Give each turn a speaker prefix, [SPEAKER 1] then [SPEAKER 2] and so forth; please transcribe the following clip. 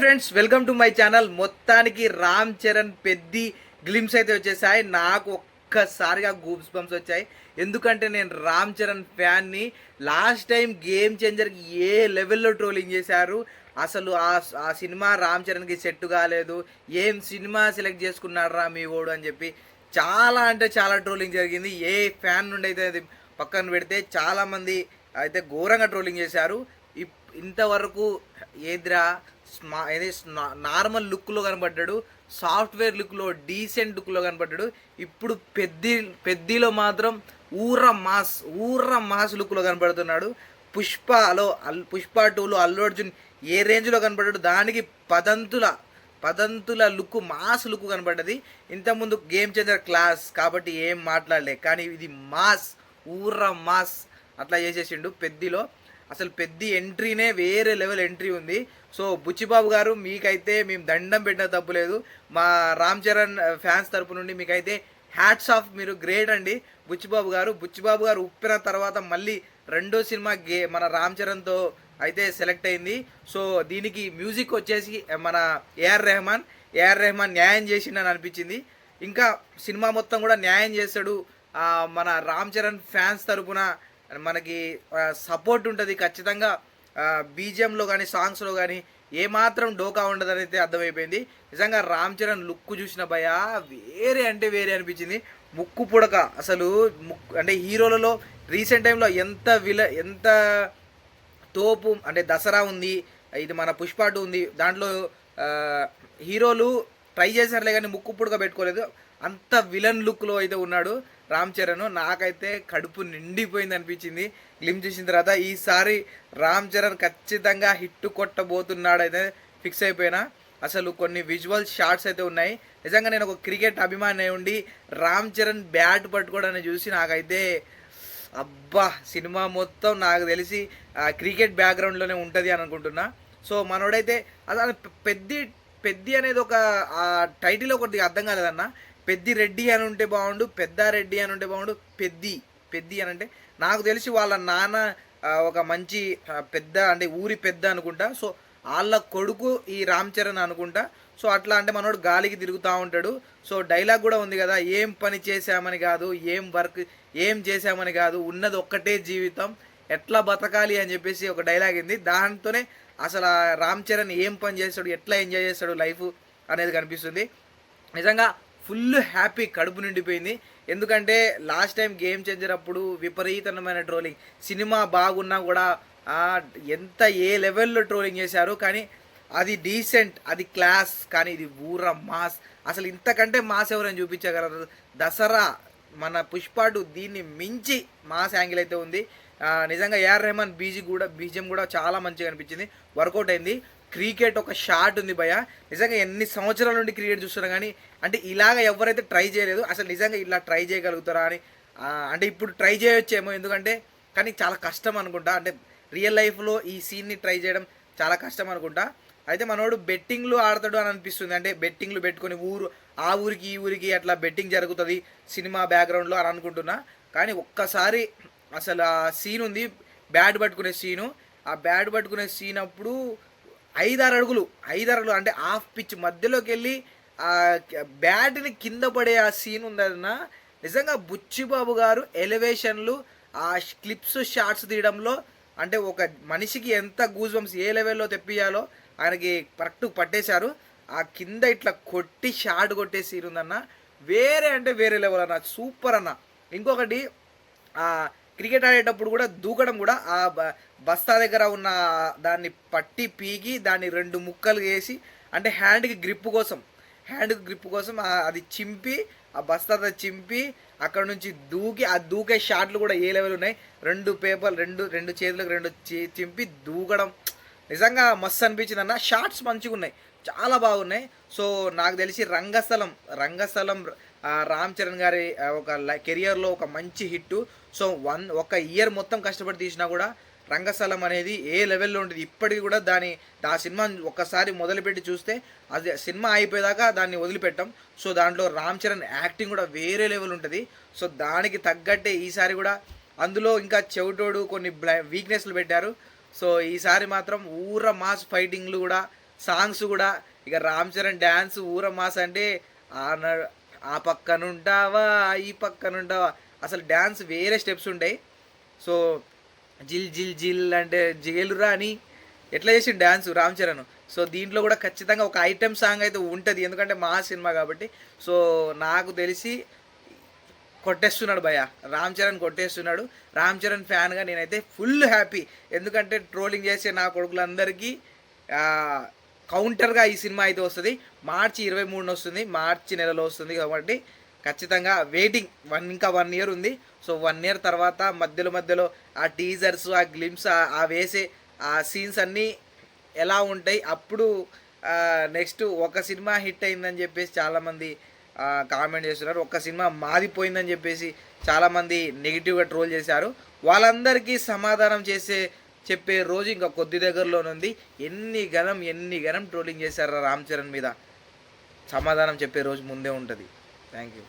[SPEAKER 1] Friends, welcome to my channel. మొత్తానికి Ram Charan Peddi glimpse అయితే వచ్చేసాయి. నాకు ఒక్కసారిగా గూప్స్ బంప్స్ వచ్చాయి. ఎందుకంటే నేను రామ్ చరణ్ ఫ్యాన్ని. లాస్ట్ టైం గేమ్ చేంజర్కి ఏ లెవెల్లో ట్రోలింగ్ చేశారు. అసలు ఆ సినిమా రామ్ చరణ్కి సెట్ కాలేదు. ఏం సినిమా సెలెక్ట్ చేసుకున్నారా మీ ఓడు అని చెప్పి చాలా అంటే చాలా ట్రోలింగ్ జరిగింది. ఏ ఫ్యాన్ నుండి అయితే అది పక్కన పెడితే చాలామంది అయితే ఘోరంగా ట్రోలింగ్ చేశారు. ఇంతవరకు ఏదిరా ఏది నార్మల్ లుక్లో కనబడ్డాడు, సాఫ్ట్వేర్ లుక్లో డీసెంట్ లుక్లో కనబడ్డాడు. ఇప్పుడు పెద్దిలో మాత్రం ఊర్ర మాస్ లుక్లో కనబడుతున్నాడు. పుష్ప 2లో అల్లు అర్జున్ ఏ రేంజ్లో కనబడ్డాడు, దానికి పదంతుల లుక్, మాస్ లుక్ కనబడ్డది. ఇంతకుముందు గేమ్ చేంజర్ క్లాస్ కాబట్టి ఏం మాట్లాడలే, కానీ ఇది ఊర్ర మాస్ అట్లా చేసేసిండు పెద్దిలో. అసలు పెద్ద ఎంట్రీనే వేరే లెవెల్ ఎంట్రీ ఉంది. సో బుచ్చిబాబు గారు, మీకైతే మేము దండం పెట్టిన తప్పులేదు. మా రామ్ చరణ్ ఫ్యాన్స్ తరపు నుండి మీకైతే హ్యాట్స్ ఆఫ్, మీరు గ్రేట్ అండి బుచ్చిబాబు గారు ఉప్పిన తర్వాత మళ్ళీ రెండో సినిమా మన రామ్ చరణ్తో అయితే సెలెక్ట్ అయింది. సో దీనికి మ్యూజిక్ వచ్చేసి మన ఏఆర్ రెహమాన్ న్యాయం చేసిండని అనిపించింది. ఇంకా సినిమా మొత్తం కూడా న్యాయం చేస్తాడు. మన రామ్ చరణ్ ఫ్యాన్స్ తరపున మనకి సపోర్ట్ ఉంటుంది ఖచ్చితంగా. బీజిఎంలో కానీ సాంగ్స్లో కానీ ఏమాత్రం డోకా ఉండదని అయితే అర్థమైపోయింది. నిజంగా రామ్ చరణ్ లుక్ చూసిన భయ వేరే అంటే వేరే అనిపించింది. ముక్కు పుడక అసలు అంటే హీరోలలో రీసెంట్ టైంలో ఎంత తోపు అంటే దసరా ఉంది, ఇది మన పుష్ప 2 ఉంది. దాంట్లో హీరోలు ట్రై చేశారులే కానీ ముక్కు పుడక పెట్టుకోలేదు. అంత విలన్ లుక్లో అయితే ఉన్నాడు రామ్ చరణ్. నాకైతే కడుపు నిండిపోయింది అనిపించింది గ్లిమ్ చూసిన తర్వాత. ఈసారి రామ్ చరణ్ ఖచ్చితంగా హిట్ కొట్టబోతున్నాడు అయితే ఫిక్స్ అయిపోయినా. అసలు కొన్ని విజువల్ షాట్స్ అయితే ఉన్నాయి. నిజంగా నేను ఒక క్రికెట్ అభిమాని అయి ఉండి రామ్ చరణ్ బ్యాట్ పట్టుకోవడాన్ని చూసి నాకైతే అబ్బా, సినిమా మొత్తం నాకు తెలిసి క్రికెట్ బ్యాక్గ్రౌండ్లోనే ఉంటుంది అని అనుకుంటున్నా. సో మనోడైతే అసలు పెద్ది అనేది ఒక టైటిల్ ఒకటి అర్థం కాలేదన్న. పెద్ది రెడ్డి అని ఉంటే బాగుండు, పెద్దారెడ్డి అని ఉంటే బాగుండు. పెద్ది అని అంటే నాకు తెలిసి వాళ్ళ నాన్న ఒక మంచి పెద్ద అంటే ఊరి పెద్ద అనుకుంటా. సో వాళ్ళ కొడుకు ఈ రామ్ చరణ్ అనుకుంటా. సో అట్లా అంటే మనోడు గాలికి తిరుగుతూ ఉంటాడు. సో డైలాగ్ కూడా ఉంది కదా, ఏం పని చేశామని కాదు, ఏం చేశామని కాదు, ఉన్నది ఒక్కటే జీవితం, ఎట్లా బతకాలి అని చెప్పేసి ఒక డైలాగ్ ఉంది. దాంతోనే అసలు రామ్ చరణ్ ఏం పని చేస్తాడు, ఎట్లా ఎంజాయ్ చేస్తాడు లైఫ్ అనేది కనిపిస్తుంది. నిజంగా ఫుల్ హ్యాపీ, కడుపు నిండిపోయింది. ఎందుకంటే లాస్ట్ టైం గేమ్ చేంజర్ అప్పుడు విపరీతమైన ట్రోలింగ్, సినిమా బాగున్నా కూడా ఏ లెవెల్లో ట్రోలింగ్ చేశారు. కానీ అది డీసెంట్, అది క్లాస్. కానీ ఇది మాస్. అసలు ఇంతకంటే మాస్ ఎవరైనా చూపించగలరు? దసరా మన పుష్ప 2 దీన్ని మించి మాస్ యాంగిల్ అయితే ఉంది. నిజంగా ఏఆర్ రెహమాన్ బీజిఎం కూడా చాలా మంచిగా అనిపించింది, వర్కౌట్ అయింది. క్రికెట్ ఒక షాట్ ఉంది భయ. నిజంగా ఎన్ని సంవత్సరాల నుండి క్రికెట్ చూస్తున్నా కానీ అంటే ఇలాగ ఎవరైతే ట్రై చేయలేదు. అసలు నిజంగా ఇలా ట్రై చేయగలుగుతారా అని అంటే ఇప్పుడు ట్రై చేయొచ్చేమో, ఎందుకంటే కానీ చాలా కష్టం అనుకుంటా. అంటే రియల్ లైఫ్లో ఈ సీన్ని ట్రై చేయడం చాలా కష్టం అనుకుంటా. అయితే మనోడు బెట్టింగ్లు ఆడతాడు అని అనిపిస్తుంది. అంటే బెట్టింగ్లు పెట్టుకొని ఆ ఊరికి ఈ ఊరికి అట్లా బెట్టింగ్ జరుగుతుంది సినిమా బ్యాక్గ్రౌండ్లో అని అనుకుంటున్నా. కానీ ఒక్కసారి అసలు ఆ సీన్ ఉంది, బ్యాట్ పట్టుకునే సీను. ఆ బ్యాట్ పట్టుకునే సీన్ అప్పుడు 5-6 అడుగులు అంటే హాఫ్ పిచ్ మధ్యలోకి వెళ్ళి ఆ బ్యాట్ని కింద పడే ఆ సీన్ ఉందన్న. నిజంగా బుచ్చిబాబు గారు ఎలివేషన్లు, ఆ క్లిప్స్ షాట్స్ తీయడంలో అంటే ఒక మనిషికి ఎంత గూజ్ బంప్స్ ఏ లెవెల్లో తెప్పియాలో ఆయనకి కరెక్ట్ పట్టేశారు. ఆ కింద ఇట్లా కొట్టి షాట్ కొట్టే సీన్ ఉందన్న, వేరే అంటే వేరే లెవెల్ అన్న, సూపర్ అన్న. ఇంకొకటి క్రికెట్ ఆడేటప్పుడు కూడా దూకడం కూడా ఆ బస్తా దగ్గర ఉన్న దాన్ని పట్టి పీకి దాన్ని 2 ముక్కలు వేసి అంటే హ్యాండ్కి గ్రిప్ కోసం అది చింపి ఆ బస్తా చింపి అక్కడ నుంచి ఆ దూకే షాట్లు కూడా ఏ లెవెల్ ఉన్నాయి. 2 చేతులకు 2 చింపి దూకడం నిజంగా మస్తు అనిపించింది అన్న. షార్ట్స్ మంచిగా ఉన్నాయి, చాలా బాగున్నాయి. సో నాకు తెలిసి రంగస్థలం రామ్ చరణ్ గారి ఒక కెరియర్లో ఒక మంచి హిట్. సో ఒక ఇయర్ మొత్తం కష్టపడి తీసినా కూడా రంగస్థలం అనేది ఏ లెవెల్లో ఉంటుంది. ఇప్పటికీ కూడా ఆ సినిమా ఒక్కసారి మొదలుపెట్టి చూస్తే అది సినిమా అయిపోయేదాకా దాన్ని వదిలిపెట్టాం. సో దాంట్లో రామ్ చరణ్ యాక్టింగ్ కూడా వేరే లెవెల్ ఉంటుంది. సో దానికి తగ్గట్టే ఈసారి కూడా అందులో ఇంకా చెవిటోడు కొన్ని వీక్నెస్లు పెట్టారు. సో ఈసారి మాత్రం మాస్ ఫైటింగ్లు కూడా సాంగ్స్ కూడా ఇక రామ్ చరణ్ డ్యాన్స్ ఊరమాస అంటే ఆ పక్కనుంటావా ఈ పక్కనుంటావా అసలు డ్యాన్స్ వేరే స్టెప్స్ ఉంటాయి. సో జిల్ జిల్ జిల్ అంటే జేలురా అని ఎట్లా చేసి డ్యాన్స్ రామ్ చరణ్. సో దీంట్లో కూడా ఖచ్చితంగా ఒక ఐటెం సాంగ్ అయితే ఉంటుంది, ఎందుకంటే మా సినిమా కాబట్టి. సో నాకు తెలిసి కొట్టేస్తున్నాడు భయ్య, రామ్ చరణ్ కొట్టేస్తున్నాడు. రామ్ చరణ్ ఫ్యాన్గా నేనైతే ఫుల్ హ్యాపీ, ఎందుకంటే ట్రోలింగ్ చేసే నా కొడుకులందరికీ కౌంటర్గా ఈ సినిమా అయితే వస్తుంది. మార్చి 23న వస్తుంది, మార్చి నెలలో వస్తుంది కాబట్టి ఖచ్చితంగా వెయిటింగ్. ఇంకా 1 ఇయర్ ఉంది. సో 1 ఇయర్ తర్వాత మధ్యలో ఆ టీజర్స్, ఆ గ్లిమ్స్, ఆ వేసే ఆ సీన్స్ అన్నీ ఎలా ఉంటాయి. అప్పుడు నెక్స్ట్ ఒక సినిమా హిట్ అయిందని చెప్పేసి చాలామంది కామెంట్ చేస్తున్నారు, ఒక్క సినిమా మాదిపోయిందని చెప్పేసి చాలామంది నెగిటివ్గా ట్రోల్ చేశారు. వాళ్ళందరికీ సమాధానం చెప్పే రోజు ఇంకా కొద్ది దగ్గరలోనుంది. ఎన్ని గణం ట్రోలింగ్ చేశారు రామ్ చరణ్ మీద, సమాధానం చెప్పే రోజు ముందే ఉంటుంది. Thank you.